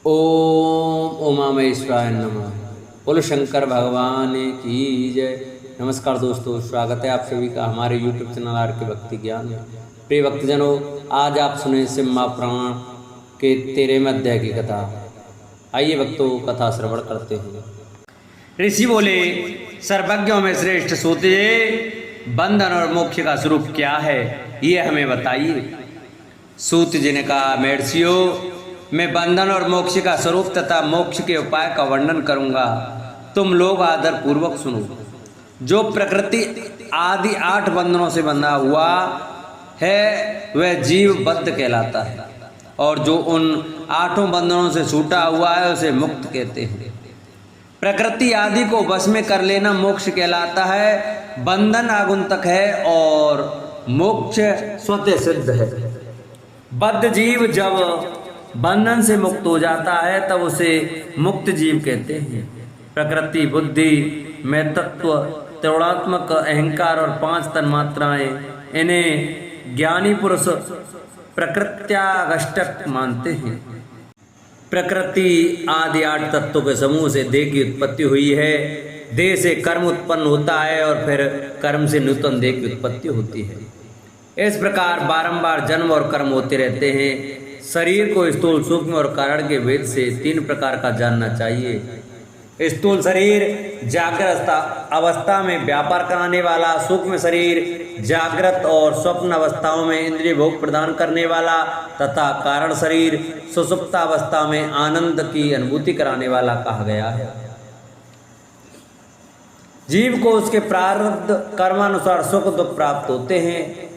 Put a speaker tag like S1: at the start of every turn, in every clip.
S1: ओम उमामहेश्वराय नमः। बोलो शंकर भगवान की जय। नमस्कार दोस्तों, स्वागत है आप सभी का हमारे YouTube चैनल आर के भक्ति ज्ञान में। प्रिय भक्तजनों, आज आप सुने सिम्हा पुराण के 13वें अध्याय की कथा। आइए भक्तों, कथा श्रवण करते हैं।
S2: ऋषि बोले, सर्वज्ञों में श्रेष्ठ सूत जी, बंधन और मोक्ष का स्वरूप क्या है, ये हमें बताइए। सूत जी ने कहा, महर्षियों, मैं बंधन और मोक्ष का स्वरूप तथा मोक्ष के उपाय का वर्णन करूंगा, तुम लोग आदर पूर्वक सुनो। जो प्रकृति आदि 8 बंधनों से बंधा हुआ है वह जीव बद्ध कहलाता है, और जो उन 8 बंधनों से छूटा हुआ है उसे मुक्त कहते हैं। प्रकृति आदि को वश में कर लेना मोक्ष कहलाता है। बंधन आगुंतक है और मोक्ष स्वतः सिद्ध है। बद्ध जीव जब बंधन से मुक्त हो जाता है तब उसे मुक्त जीव कहते हैं। प्रकृति, बुद्धि में तत्व, त्रिगुणात्मक अहंकार और 5 तन्मात्राएं, इन्हें ज्ञानी पुरुष प्रकृत्यागष्टक मानते हैं। प्रकृति आदि 8 तत्वों के समूह से देह की उत्पत्ति हुई है। देह से कर्म उत्पन्न होता है और फिर कर्म से नूतन देह की उत्पत्ति होती है। इस प्रकार बारंबार जन्म और कर्म होते रहते हैं। शरीर को स्थूल, सूक्ष्म और कारण के भेद से 3 प्रकार का जानना चाहिए। स्थूल शरीर जागृत अवस्था में व्यापार कराने वाला, सूक्ष्म शरीर जागृत और स्वप्न अवस्थाओं में इंद्रिय भोग प्रदान करने वाला तथा कारण शरीर सुषुप्त अवस्था में आनंद की अनुभूति कराने वाला कहा गया है। जीव को उसके प्रारब्ध कर्मानुसार सुख दुख प्राप्त होते हैं।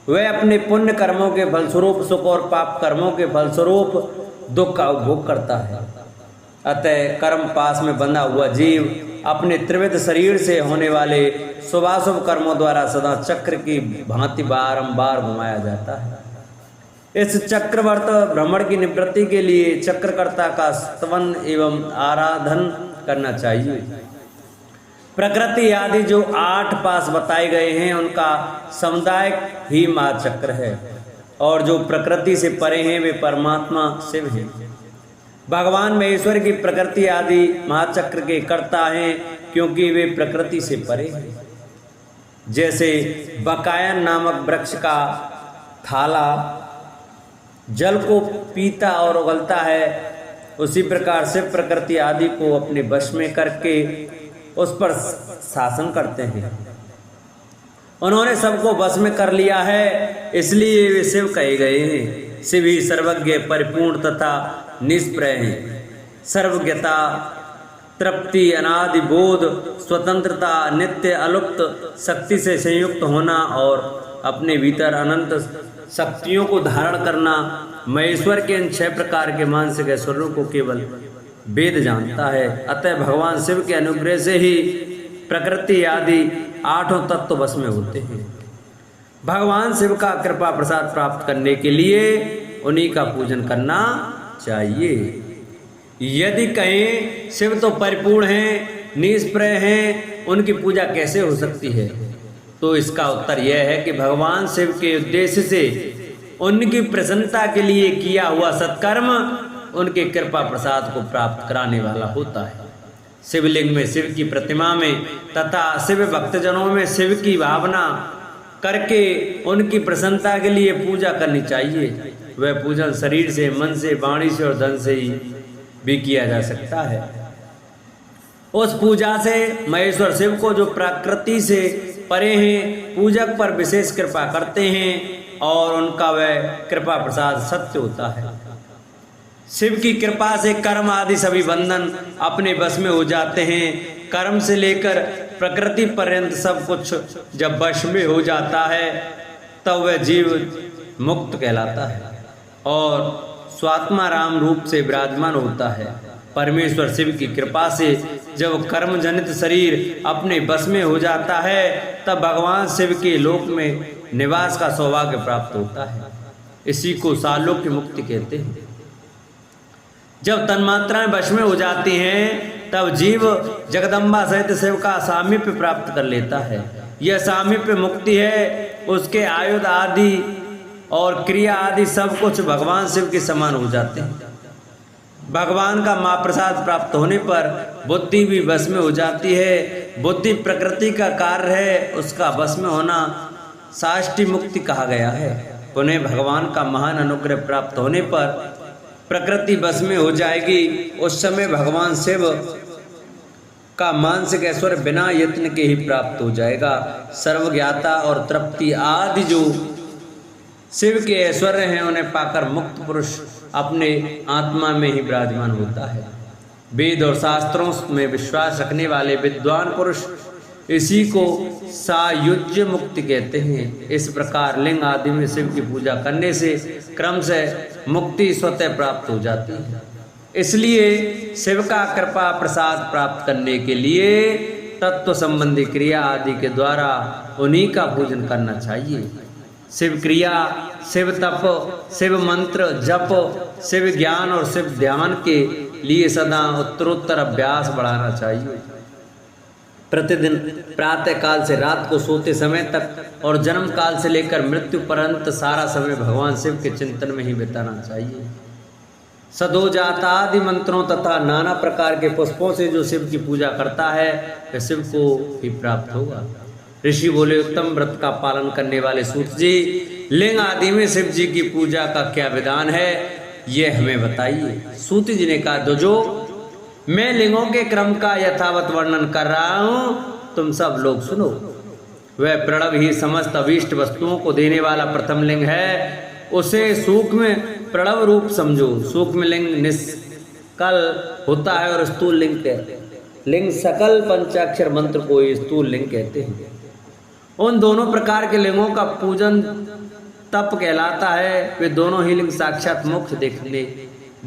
S2: वह अपने पुण्य कर्मों के फलस्वरूप सुख और पाप कर्मों के फलस्वरूप दुख का उपभोग करता है। अतः कर्म पास में बंधा हुआ जीव अपने त्रिविध शरीर से होने वाले शुभाशुभ कर्मों द्वारा सदा चक्र की भांति बारंबार घुमाया जाता है। इस चक्रवर्त भ्रमण की निवृत्ति के लिए चक्रकर्ता का स्तवन एवं आराधन करना चाहिए। प्रकृति आदि जो 8 पास बताए गए हैं उनका समुदाय ही महाचक्र है, और जो प्रकृति से परे हैं वे परमात्मा शिव हैं। भगवान महेश्वर की प्रकृति आदि महाचक्र के कर्ता हैं, क्योंकि वे प्रकृति से परे हैं। जैसे बकायन नामक वृक्ष का थाला जल को पीता और उगलता है, उसी प्रकार शिव प्रकृति आदि को अपने वश में करके उस पर शासन करते हैं। उन्होंने सबको वश में कर लिया है, इसलिए वे शिव कहे गए हैं। शिव ही सर्वज्ञ, परिपूर्ण तथा निष्प्रय हैं। सर्वज्ञता, तृप्ति, अनादि बोध, स्वतंत्रता, नित्य अलुप्त शक्ति से संयुक्त होना और अपने भीतर अनंत शक्तियों को धारण करना, महेश्वर के इन 6 प्रकार के मानसिक ऐश्वर्यों को केवल वेद जानता है। अतः भगवान शिव के अनुग्रह से ही प्रकृति आदि 8 तत्व वश में होते हैं। भगवान शिव का कृपा प्रसाद प्राप्त करने के लिए उन्हीं का पूजन करना चाहिए। यदि कहें शिव तो परिपूर्ण हैं, निष्प्रय हैं, उनकी पूजा कैसे हो सकती है, तो इसका उत्तर यह है कि भगवान शिव के उद्देश्य से उनकी प्रसन्नता के लिए किया हुआ सत्कर्म उनके कृपा प्रसाद को प्राप्त कराने वाला होता है। शिवलिंग में, शिव की प्रतिमा में तथा शिव भक्तजनों में शिव की भावना करके उनकी प्रसन्नता के लिए पूजा करनी चाहिए। वह पूजन शरीर से, मन से, वाणी से और धन से ही भी किया जा सकता है। उस पूजा से महेश्वर शिव को, जो प्रकृति से परे हैं, पूजक पर विशेष कृपा करते हैं और उनका वह कृपा प्रसाद सत्य होता है। शिव की कृपा से कर्म आदि सभी बंधन अपने बस में हो जाते हैं। कर्म से लेकर प्रकृति पर्यंत सब कुछ जब वश में हो जाता है तब वह जीव मुक्त कहलाता है और स्वात्मा राम रूप से विराजमान होता है। परमेश्वर शिव की कृपा से जब कर्म जनित शरीर अपने बस में हो जाता है तब भगवान शिव के लोक में निवास का सौभाग्य प्राप्त होता है। इसी को सालोक्य मुक्ति कहते हैं। जब तन्मात्राएं वश में हो जाती हैं तब जीव जगदम्बा सहित शिव का सामीप्य प्राप्त कर लेता है। यह सामीप्य मुक्ति है। उसके आयुध आदि और क्रिया आदि सब कुछ भगवान शिव के समान हो जाते हैं। भगवान का महाप्रसाद प्राप्त होने पर बुद्धि भी वश में हो जाती है। बुद्धि प्रकृति का कार्य है, उसका वश में होना साष्टी मुक्ति कहा गया है। पुनः भगवान का महान अनुग्रह प्राप्त होने पर प्रकृति वश में हो जाएगी। उस समय भगवान शिव का मानसिक ऐश्वर्य बिना यत्न के ही प्राप्त हो जाएगा। सर्वज्ञाता और तृप्ति आदि जो शिव के ऐश्वर्य हैं, उन्हें पाकर मुक्त पुरुष अपने आत्मा में ही विराजमान होता है। वेद और शास्त्रों में विश्वास रखने वाले विद्वान पुरुष इसी को सायुज्य मुक्ति कहते हैं। इस प्रकार लिंग आदि में शिव की पूजा करने से क्रम से मुक्ति स्वतः प्राप्त हो जाती है। इसलिए शिव का कृपा प्रसाद प्राप्त करने के लिए तत्व संबंधी क्रिया आदि के द्वारा उन्हीं का पूजन करना चाहिए। शिव क्रिया, शिव तप, शिव मंत्र जप, शिव ज्ञान और शिव ध्यान के लिए सदा उत्तरोत्तर अभ्यास बढ़ाना चाहिए। प्रतिदिन प्रातः काल से रात को सोते समय तक और जन्म काल से लेकर मृत्यु पर्यंत सारा समय भगवान शिव के चिंतन में ही बिताना चाहिए। सदोजात आदि मंत्रों तथा नाना प्रकार के पुष्पों से जो शिव की पूजा करता है वह शिव को ही प्राप्त होगा। ऋषि बोले, उत्तम व्रत का पालन करने वाले सूत जी, लिंग आदि में शिव जी की पूजा का क्या विधान है, ये हमें बताइए। सूत जी ने कहा, जो मैं लिंगों के क्रम का यथावत वर्णन कर रहा हूँ, तुम सब लोग सुनो। वह प्रणव ही समस्त अभीष्ट वस्तुओं को देने वाला प्रथम लिंग है। उसे सूक्ष्म प्रणव रूप समझो। सूक्ष्म लिंग निष्कल होता है और स्थूल लिंग कहते हैं। लिंग सकल पंचाक्षर मंत्र को स्थूल लिंग कहते हैं। उन दोनों प्रकार के लिंगों का पूजन तप कहलाता है। वे दोनों ही लिंग साक्षात मोक्ष देखने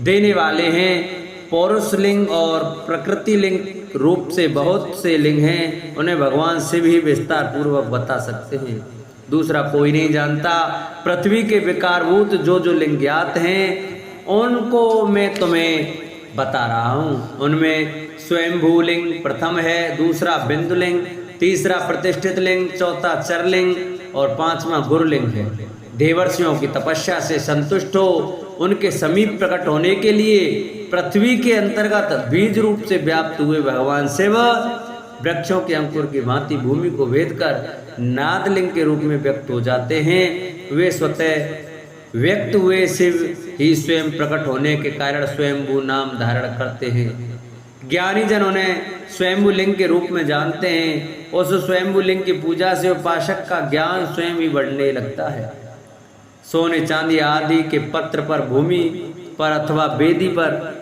S2: देने वाले हैं। पौरुष लिंग और प्रकृति लिंग रूप से बहुत से लिंग हैं, उन्हें भगवान शिव ही विस्तार पूर्वक बता सकते हैं, दूसरा कोई नहीं जानता। पृथ्वी के विकारभूत जो जो लिंग ज्ञात हैं उनको मैं तुम्हें बता रहा हूँ। उनमें स्वयंभू लिंग प्रथम है, दूसरा बिंदु लिंग, तीसरा प्रतिष्ठित लिंग, चौथा चरलिंग और पांचवा गुरुलिंग है। देवर्षियों की तपस्या से संतुष्ट हो उनके समीप प्रकट होने के लिए पृथ्वी के अंतर्गत बीज रूप से व्याप्त हुए भगवान शिव वृक्षों के अंकुर की भांति भूमि को भेद कर नादलिंग के रूप में व्यक्त हो जाते हैं। वे स्वतः व्यक्त हुए शिव ही स्वयं प्रकट होने के कारण स्वयंभू नाम धारण करते हैं। ज्ञानी जन उन्हें स्वयंभू लिंग के रूप में जानते हैं। उस स्वयंभू लिंग की पूजा से उपासक का ज्ञान स्वयं ही बढ़ने लगता है। सोने चांदी आदि के पत्र पर, भूमि पर अथवा वेदी पर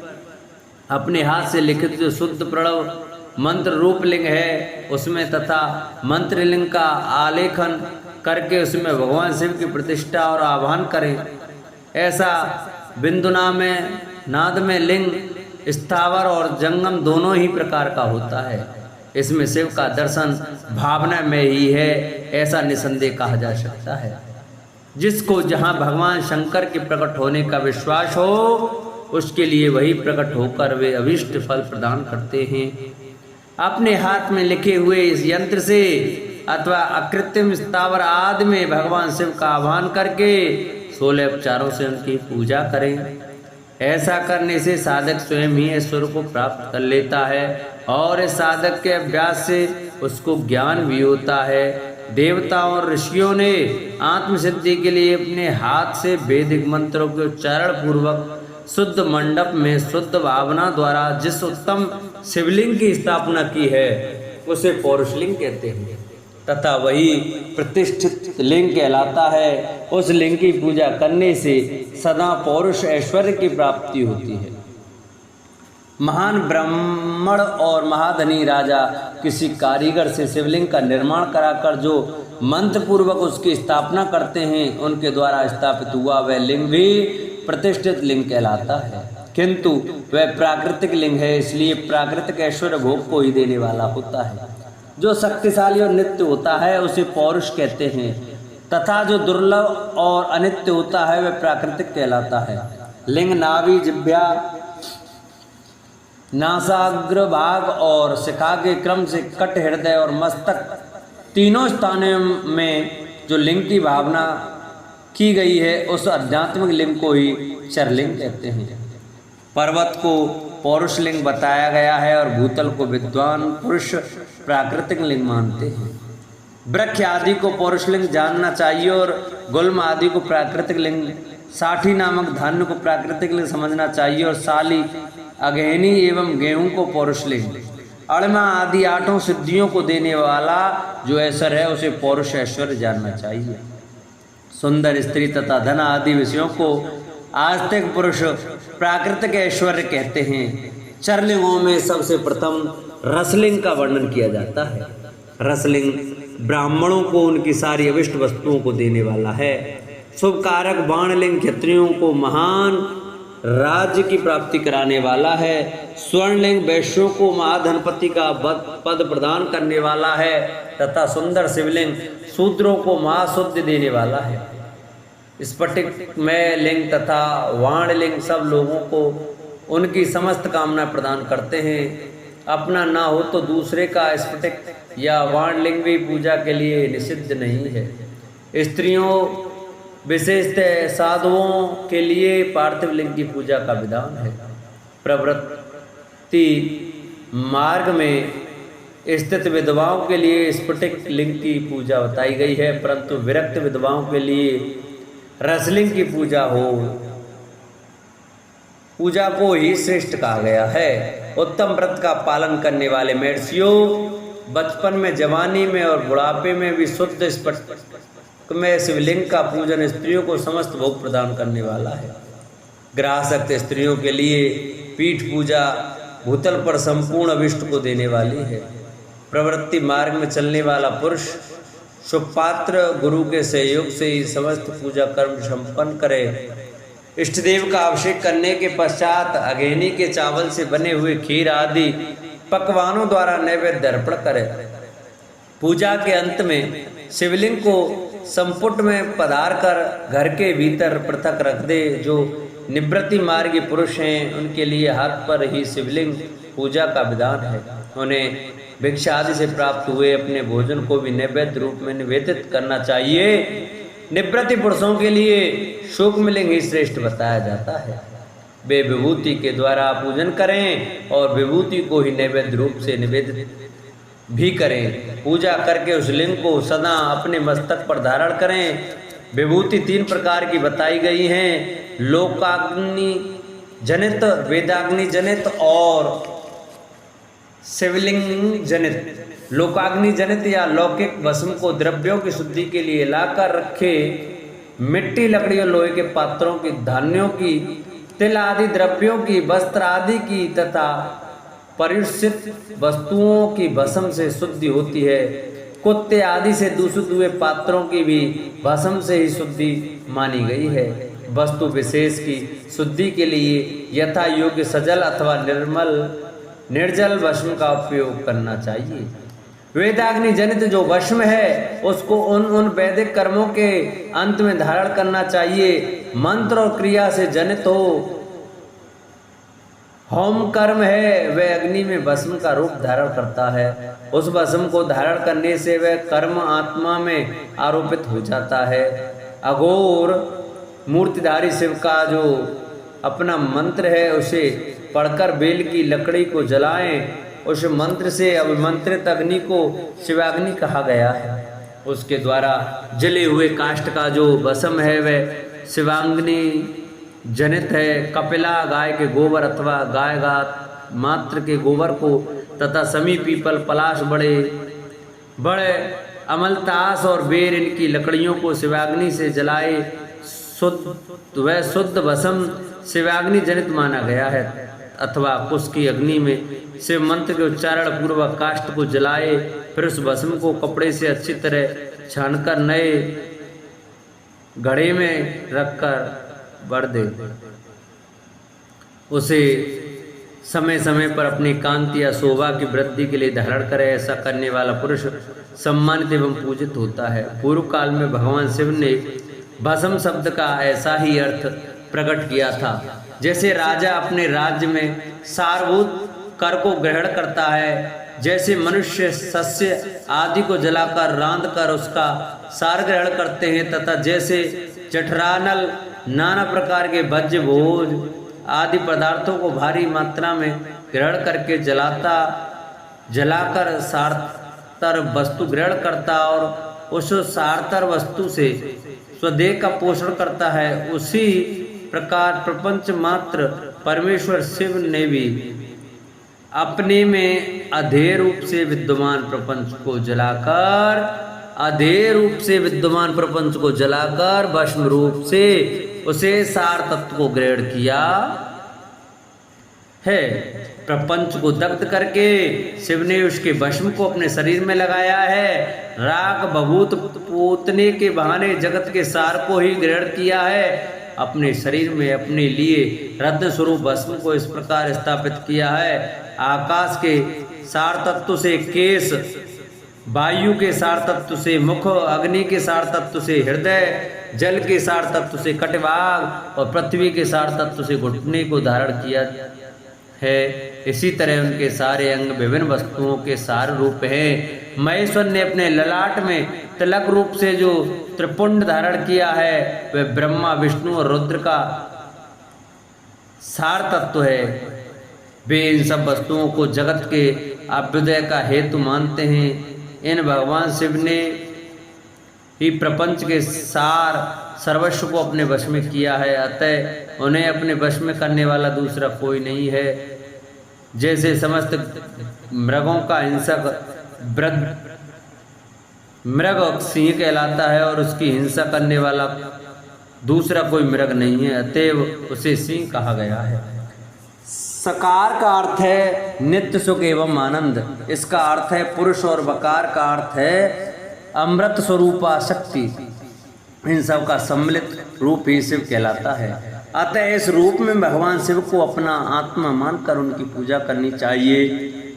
S2: अपने हाथ से लिखित जो शुद्ध प्रणव मंत्र रूप लिंग है उसमें तथा मंत्र लिंग का आलेखन करके उसमें भगवान शिव की प्रतिष्ठा और आह्वान करें। ऐसा बिंदुना में नाद में लिंग स्थावर और जंगम दोनों ही प्रकार का होता है। इसमें शिव का दर्शन भावना में ही है, ऐसा निसंदेह कहा जा सकता है। जिसको जहाँ भगवान शंकर के प्रकट होने का विश्वास हो उसके लिए वही प्रकट होकर वे अभीष्ट फल प्रदान करते हैं। अपने हाथ में लिखे हुए इस यंत्र से अथवा अकृत्रिम स्थावर आदि में भगवान शिव का आह्वान करके 16 उपचारों से उनकी पूजा करें। ऐसा करने से साधक स्वयं ही ईश्वर को प्राप्त कर लेता है और इस साधक के अभ्यास से उसको ज्ञान भी होता है। देवताओं और ऋषियों ने आत्मसिद्धि के लिए अपने हाथ से वैदिक मंत्रों के उच्चारण पूर्वक शुद्ध मंडप में शुद्ध भावना द्वारा जिस उत्तम शिवलिंग की स्थापना की है उसे पौरुषलिंग कहते हैं तथा वही प्रतिष्ठित लिंग कहलाता है। उस लिंग की पूजा करने से सदा पौरुष ऐश्वर्य की प्राप्ति होती है। महान ब्राह्मण और महाधनी राजा किसी कारीगर से शिवलिंग का निर्माण कराकर जो मंत्र पूर्वक उसकी स्थापना करते हैं उनके द्वारा स्थापित हुआ वह लिंग भी प्रतिष्ठित लिंग कहलाता है, किंतु वह प्राकृतिक लिंग है, इसलिए प्राकृतिक ऐश्वर्य भोग को ही देने वाला होता है। जो शक्तिशाली और नित्य होता है उसे पौरुष कहते हैं तथा जो दुर्लभ और अनित्य होता है वह प्राकृतिक कहलाता है। लिंग नाभि, जिह्वा, नासाग्र भाग और शिखा के क्रम से कट, हृदय और मस्तक तीनों स्थानों में जो लिंग की भावना की गई है उस आध्यात्मिक लिंग को ही चरलिंग कहते हैं। पर्वत को पौरुषलिंग बताया गया है और भूतल को विद्वान पुरुष प्राकृतिक लिंग मानते हैं। वृक्ष आदि को पौरुषलिंग जानना चाहिए और गुल्म आदि को प्राकृतिक लिंग, साठी नामक धान्य को प्राकृतिक लिंग समझना चाहिए और साली, अगहनी एवं गेहूं को पौरुषलिंग। अड़मा आदि 8 सिद्धियों को देने वाला जो ऐश्वर्य है उसे पौरुष ऐश्वर्य जानना चाहिए। सुंदर स्त्री तथा धन आदि विषयों को आस्तिक पुरुष प्राकृतिक ऐश्वर्य कहते हैं। चरलिंगों में सबसे प्रथम रसलिंग का वर्णन किया जाता है। रसलिंग ब्राह्मणों को उनकी सारी अविष्ट वस्तुओं को देने वाला है। शुभ कारक बाणलिंग क्षत्रियों को महान राज्य की प्राप्ति कराने वाला है। स्वर्णलिंग वैश्यों को महाधनपति का पद प्रदान करने वाला है तथा सुंदर शिवलिंग शूद्रों को महाशुद्धि देने वाला है। स्फटिक में लिंग तथा वाणलिंग सब लोगों को उनकी समस्त कामना प्रदान करते हैं। अपना ना हो तो दूसरे का स्फटिक या वाणलिंग भी पूजा के लिए निषिद्ध नहीं है। स्त्रियों विशेषतः साधुओं के लिए पार्थिव लिंग की पूजा का विधान है। प्रवृत्ति मार्ग में स्थित विधवाओं के लिए स्फटिक लिंग की पूजा बताई गई है, परंतु विरक्त विधवाओं के लिए रसलिंग की पूजा को ही श्रेष्ठ कहा गया है। उत्तम व्रत का पालन करने वाले महर्षियों बचपन में, जवानी में और बुढ़ापे में भी शुद्ध स्फटिक में शिवलिंग का पूजन स्त्रियों को समस्त भोग प्रदान करने वाला है। ग्रासक्त स्त्रियों के लिए पीठ पूजा भूतल पर संपूर्ण अभिष्ट को देने वाली है। प्रवृत्ति मार्ग में चलने वाला पुरुष सुपात्र गुरु के सहयोग से ही समस्त पूजा कर्म संपन्न करे। इष्ट देव का अभिषेक करने के पश्चात अगेनी के चावल से बने हुए खीर आदि पकवानों द्वारा नैवेद्य अर्पण करे। पूजा के अंत में शिवलिंग को संपुट में पधार कर घर के भीतर पृथक रख दे। जो निवृत्ति मार्गी पुरुष हैं उनके लिए हाथ पर ही शिवलिंग पूजा का विधान है। उन्हें भिक्षा आदि से प्राप्त हुए अपने भोजन को भी नैवेद्य रूप में निवेदित करना चाहिए। निवृत्ति पुरुषों के लिए शुक्ललिंग ही श्रेष्ठ बताया जाता है। वे विभूति के द्वारा पूजन करें और विभूति को ही नैवेद्य रूप से निवेदित भी करें। पूजा करके उस लिंग को सदा अपने मस्तक पर धारण करें। विभूति 3 प्रकार की बताई गई हैं, लोकाग्नि जनित, वेदाग्नि जनित और शिवलिंग जनित। लोकाग्नि जनित या लौकिक भस्म को द्रव्यों की शुद्धि के लिए लाकर रखे मिट्टी, लकड़ी और लोहे के पात्रों की, धान्यों की, तिल आदि द्रव्यों की, वस्त्र आदि की तथा परिष्कृत वस्तुओं की भस्म से शुद्धि होती है। कुत्ते आदि से दूषित हुए पात्रों की भी भस्म से ही शुद्धि मानी गई है। वस्तु विशेष की शुद्धि के लिए यथा योग्य सजल अथवा निर्जल भस्म का उपयोग करना चाहिए। वेदाग्नि जनित जो भस्म है उसको उन वैदिक कर्मों के अंत में धारण करना चाहिए। मंत्र और क्रिया से जनित हो होम कर्म है वह अग्नि में भस्म का रूप धारण करता है। उस भस्म को धारण करने से वह कर्म आत्मा में आरोपित हो जाता है। अघोर मूर्तिधारी शिव का जो अपना मंत्र है उसे पढ़कर बेल की लकड़ी को जलाएं। उस मंत्र से अभिमंत्रित अग्नि को शिवाग्नि कहा गया है। उसके द्वारा जले हुए काष्ठ का जो भस्म है वह शिवाग्नि जनित है। कपिला गाय के गोबर अथवा गाय मात्र के गोबर को तथा समी पीपल, पलाश, बड़े अमलतास और बेर इनकी लकड़ियों को शिवाग्नि से जलाए शुद्ध भस्म शिवाग्नि जनित माना गया है। अथवा कुश की अग्नि में शिव मंत्र के उच्चारण पूर्वक काष्ठ को जलाए, फिर उस भस्म को कपड़े से अच्छी तरह छानकर नए घड़े में रखकर भर दे। उसे समय समय पर अपनी कांति या शोभा की वृद्धि के लिए धारण करे। ऐसा करने वाला पुरुष सम्मानित एवं पूजित होता है। पूर्व काल में भगवान शिव ने भस्म शब्द का ऐसा ही अर्थ प्रकट किया था। जैसे राजा अपने राज्य में सारभूत कर को ग्रहण करता है, जैसे मनुष्य सस्य आदि को जलाकर रांध कर उसका सार ग्रहण करते हैं, तथा जैसे जठरानल नाना प्रकार के भज्य भोज आदि पदार्थों को भारी मात्रा में ग्रहण करके जलाकर सारतर वस्तु ग्रहण करता और उस सारतर वस्तु से स्वदेह का पोषण करता है, उसी प्रकार प्रपंच मात्र परमेश्वर शिव ने भी अपने में अधेय रूप से विद्यमान प्रपंच को जलाकर भस्म रूप से उसे सार तत्व को ग्रहण किया है। प्रपंच को दग्ध करके शिव ने उसके भस्म को अपने शरीर में लगाया है। राग भभूत पोतने के बहाने जगत के सार को ही ग्रहण किया है। अपने शरीर में अपने लिए रत्न स्वरूप भस्म को इस प्रकार स्थापित किया है। आकाश के सार तत्व से केश, वायु के सार तत्व से मुख, अग्नि के सार तत्व से हृदय, जल के सार तत्व से कटिभाग और पृथ्वी के सार तत्व से घुटने को धारण किया है। इसी तरह उनके सारे अंग विभिन्न वस्तुओं के सार रूप हैं। महेश्वर ने अपने ललाट में तिलक रूप से जो त्रिपुंड धारण किया है वह ब्रह्मा, विष्णु और रुद्र का सार तत्व है। वे इन सब वस्तुओं को जगत के अभ्युदय का हेतु मानते हैं। इन भगवान शिव ने ही प्रपंच के सार सर्वस्व को अपने वश में किया है, अतः उन्हें अपने वश में करने वाला दूसरा कोई नहीं है। जैसे समस्त मृगों का हिंसक मृग सिंह कहलाता है और उसकी हिंसा करने वाला दूसरा कोई मृग नहीं है, अतएव उसे सिंह कहा गया है। सकार का अर्थ है नित्य सुख एवं आनंद, इसका अर्थ है पुरुष, और वकार का अर्थ है अमृत स्वरूपा शक्ति। इन सब का सम्मिलित रूप ही शिव कहलाता है। अतः इस रूप में भगवान शिव को अपना आत्मा मानकर उनकी पूजा करनी चाहिए।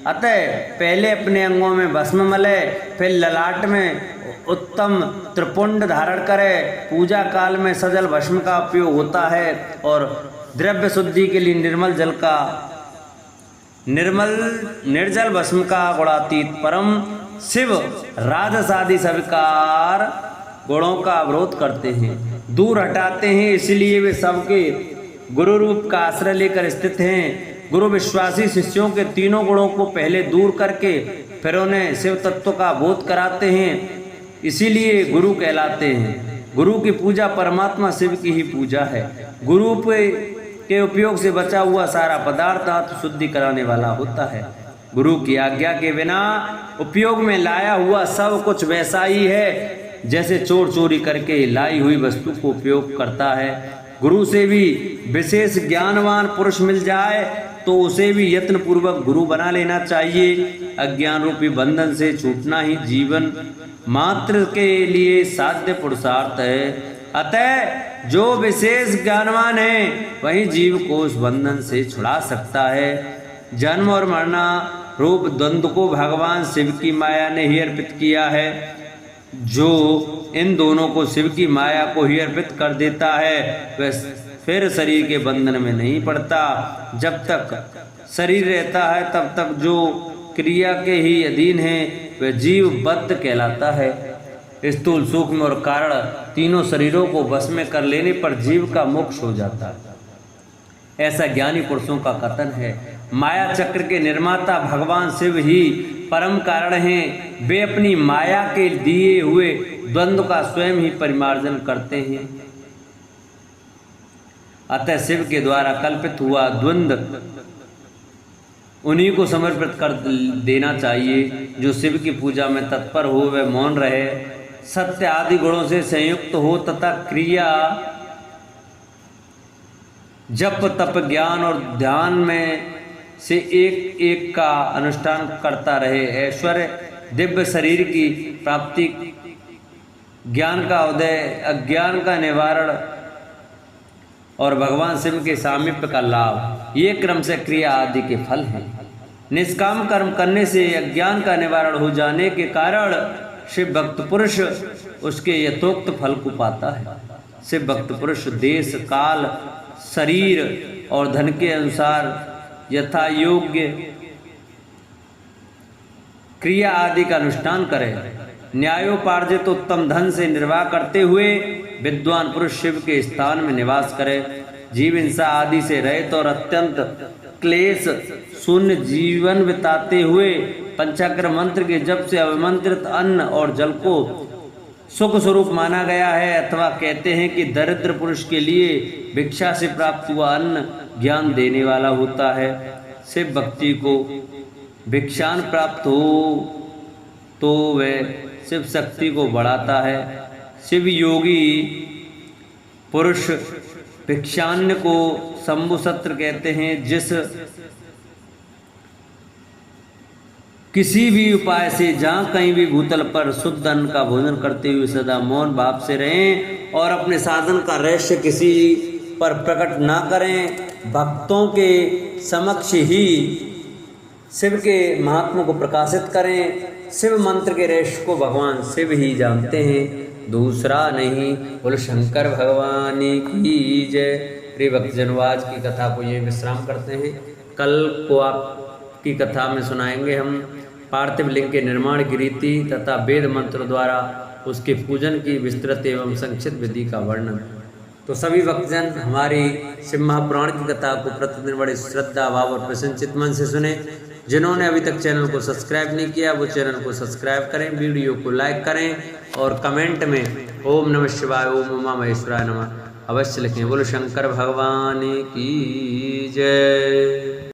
S2: अतः पहले अपने अंगों में भस्म मले, फिर ललाट में उत्तम त्रिपुंड धारण करे। पूजा काल में सजल भस्म का उपयोग होता है और द्रव्य शुद्धि के लिए निर्जल भस्म का गुणातीत परम शिव राजस आदि स्वीकार गुणों का अवरोध करते हैं, दूर हटाते हैं। इसलिए वे सबके गुरु रूप का आश्रय लेकर स्थित हैं। गुरु विश्वासी शिष्यों के तीनों गुणों को पहले दूर करके फिर उन्हें शिव तत्व का बोध कराते हैं, इसीलिए गुरु कहलाते हैं। गुरु की पूजा परमात्मा शिव की ही पूजा है। गुरु के उपयोग से बचा हुआ सारा पदार्थ आत्म शुद्धि कराने वाला होता है। गुरु की आज्ञा के बिना उपयोग में लाया हुआ सब कुछ वैसा ही है जैसे चोर चोरी करके लाई हुई वस्तु को उपयोग करता है। गुरु से भी विशेष ज्ञानवान पुरुष मिल जाए तो उसे भी यत्न पूर्वक गुरु बना लेना चाहिए। अज्ञान रूपी बंधन से छूटना ही जीवन मात्र के लिए साध्य पुरुषार्थ है। अतः जो विशेष ज्ञानवान है वही जीव को उस बंधन से छुड़ा सकता है। जन्म और मरना रूप द्वंद्व को भगवान शिव की माया ने ही अर्पित किया है। जो इन दोनों को शिव की माया को ही अर्पित कर देता है वह फिर शरीर के बंधन में नहीं पड़ता। जब तक शरीर रहता है तब तक जो क्रिया के ही अधीन है वह जीव बद्ध कहलाता है। स्थूल, सूक्ष्म और कारण तीनों शरीरों को वश में कर लेने पर जीव का मोक्ष हो जाता है, ऐसा ज्ञानी पुरुषों का कथन है। माया चक्र के निर्माता भगवान शिव ही परम कारण हैं। वे अपनी माया के दिए हुए द्वंद्व का स्वयं ही परिमार्जन करते हैं। अतः शिव के द्वारा कल्पित हुआ द्वंद्व उन्हीं को समर्पित कर देना चाहिए। जो शिव की पूजा में तत्पर हो वह मौन रहे, सत्य आदि गुणों से संयुक्त हो तथा क्रिया, जप, तप, ज्ञान और ध्यान में से एक एक का अनुष्ठान करता रहे। ऐश्वर्य, दिव्य शरीर की प्राप्ति, ज्ञान का उदय, अज्ञान का निवारण और भगवान शिव के सामीप्य का लाभ, ये क्रम से क्रिया आदि के फल हैं। निष्काम कर्म करने से अज्ञान का निवारण हो जाने के कारण शिव भक्त पुरुष उसके यथोक्त फल को पाता है। शिव भक्त पुरुष देश, काल, शरीर और धन के अनुसार यथा योग्य क्रिया आदि का अनुष्ठान करे। न्यायोपार्जित उत्तम धन से निर्वाह करते हुए विद्वान पुरुष शिव के स्थान में निवास करे। जीव हिंसा आदि से रहित और अत्यंत क्लेश शून्य जीवन बिताते हुए पंचाक्षर मंत्र के जप से अभिमंत्रित अन्न और जल को सुख स्वरूप माना गया है। अथवा कहते हैं कि दरिद्र पुरुष के लिए भिक्षा से प्राप्त हुआ अन्न ज्ञान देने वाला होता है। शिव भक्ति को भिक्षान प्राप्त हो तो वह शिव शक्ति को बढ़ाता है। शिव योगी पुरुष भिक्षान्न को शंभु सत्र कहते हैं। जिस किसी भी उपाय से जहाँ कहीं भी भूतल पर शुद्ध अन्न का भोजन करते हुए सदा मौन भाव से रहें और अपने साधन का रहस्य किसी पर प्रकट ना करें, भक्तों के समक्ष ही शिव के महात्मा को प्रकाशित करें। शिव मंत्र के रहस्य को भगवान शिव ही जानते हैं, दूसरा नहीं। बोलो शंकर भगवान की जय। प्रिय भक्तजनों, आज की कथा को ये विश्राम करते हैं। कल को आपकी कथा में सुनाएंगे हम पार्थिव लिंग के निर्माण की रीति तथा वेद मंत्र द्वारा उसके पूजन की विस्तृत एवं संक्षिप्त विधि का वर्णन। तो सभी भक्तजन हमारी शिव महापुराण की कथा को प्रतिदिन बड़े श्रद्धा भाव और प्रसन्नचित मन से सुने। जिन्होंने अभी तक चैनल को सब्सक्राइब नहीं किया वो चैनल को सब्सक्राइब करें, वीडियो को लाइक करें और कमेंट में ओम नमः शिवाय, ओम उमा महेश्वराय नमः अवश्य लिखें। बोलो शंकर भगवान की जय।